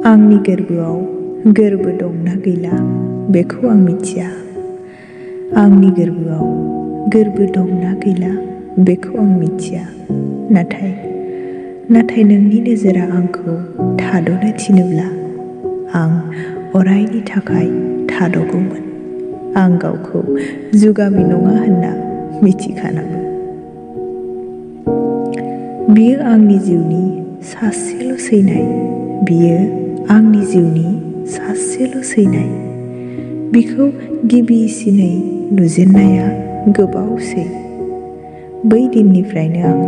आंनि गोरबोआव गोरबो दंना गैला बेखौ आं मिथिया। आंनि गोरबोआव गोरबो दंना गैला बेखौ आं मिथिया। नाथाय नोंनि नोजोरा आंखौ थाद'नो थिनोब्ला आं अरायनि थाखाय थाद'गौमोन। आं गावखौ जुगामि नङा होनना मिथिखानांगौ। बियो आंनि जिउनि सासेल' सैनाय। बियो आंनि जिउनि सासेल' सैनाय। बिखौ गिबिसिनै नुजेननाया गोबावसै। बै दिननिफ्रायनो आं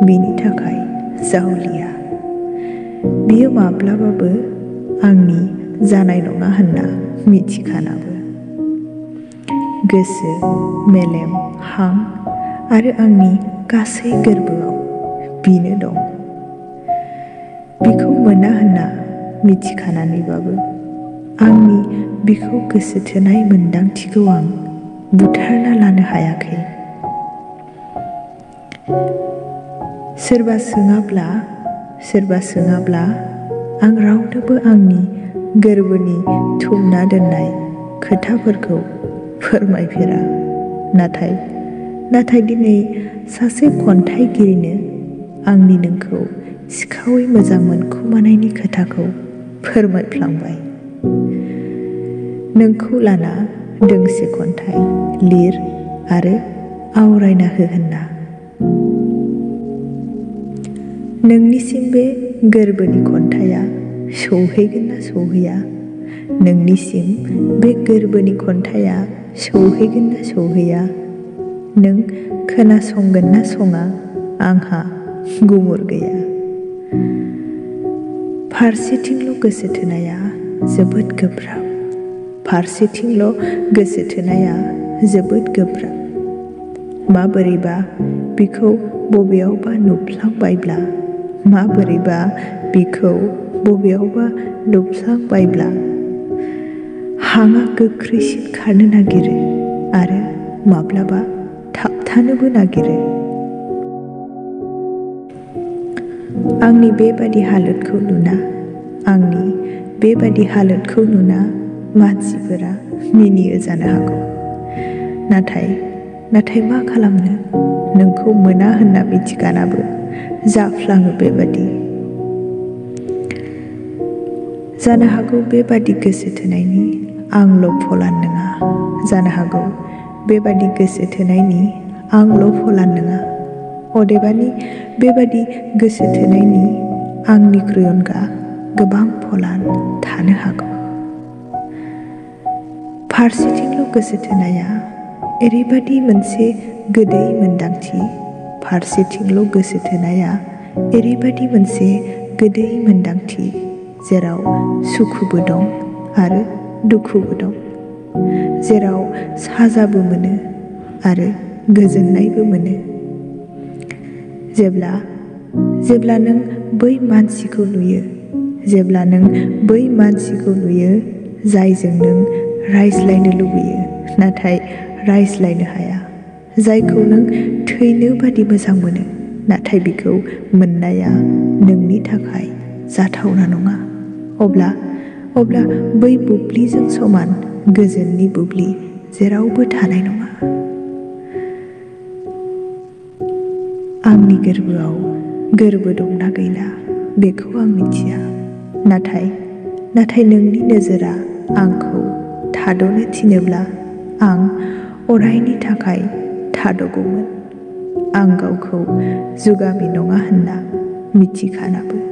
बिनि थाखाय जावलिया। बियो माब्लाबाबो आंनि जानाय नङा होनना मिथिखानाबो। गोसो, मेलेम, हां आरो आंनि गासै गोरबोआव बिनो दं। बिखौ मोना होनना मिथिखानानैबाबो आंनि बिखौ गोसो थोनाय मोन्दांथिखौ आं बुथारना लानो हायाखै। सोरबा सोङाब्ला आं रावनोबो आंनि गोरबोनि थुमना दोननाय खोथाफोरखौ फोरमायफेरा। नाथाय दिनै सासे खन्थाइगिरिनो आंनि नोंखौ सिखावै मोजां मोनखुमानायनि खोथाखौ फोरमायफ्लांबाय। नोंखौ लाना दोंसे खन्थाइ लिर आरो आवरायना हो होनना। नोंनिसिम बे गोरबोनि खन्थाइया सौहैगोन ना सौहैया? नोंनिसिम बे गोरबोनि खन्थाइया सौहैगोन ना सौहैया? नों खोनासंगोन ना सङा आंहा गुमुर गैया। फारसेथिंल' गोसो थोनाया जोबोद गोब्राब। फारसेथिंल' गोसो थोनाया जोबोद गोब्राब। माबोरैबा बिखौ बबेयावबा नुफ्लांबायब्ला, माबोरैबा बिखौ बबेयावबा नुफ्लांबायब्ला हांआ गोख्रैसिन खारनो नागिरो आरो माब्लाबा थाबथानोबो नागिरो। आंनि बेबादि हालोदखौ नुना मानसिफोरा मिनियो जानो हागौ। नाथाय मा खालामनो, नोंखौ मोना होनना मिथिखानाबो जाफ्लाङो बेबादि। जानो हागौ बेबादि गोसो थोनायनि आंल' फलान नङा। जानो हागौ बेबादि गोसो थोनायनि आंल' फलान नङा। अदेबानि बेबादि गोसो थोनायनि आंनिख्रुइ अनगा गोबां फलान थानो हागौ। फारसेथिंल' गोसो थोनाया ओरैबादि मोनसे गोदै मोन्दांथि। फारसेथिंल' गोसो थोनाया ओरैबादि मोनसे गोदै मोन्दांथि जेराव सुखुबो दं आरो दुखुबो दं। जेराव साजाबो मोनो आरो गोजोननायबो मोनो। जेब्ला नों बै मानसिखौ नुयो जायजों नों रायज्लायनो लुबैयो नाथाय रायज्लायनो हाया। जायखौ नों थैनो बादि मोजां मोनो नाथाय बिखौ मोननाया नोंनि थाखाय जाथावना नङा। अब्ला बै बुब्लिजों समान गोजोननि बुब्लि जेरावबो थानाय नङा। आंनि गोरबोआव गोरबो दंना गैला बेखौ आं मिथिया। नाथाय नोंनि नोजोरा आंखौ थाद'नो थिनोब्ला आं अरायनि थाखाय थाद'गौमोन। आं गावखौ जुगामि नङा होनना मिथिखानाबो।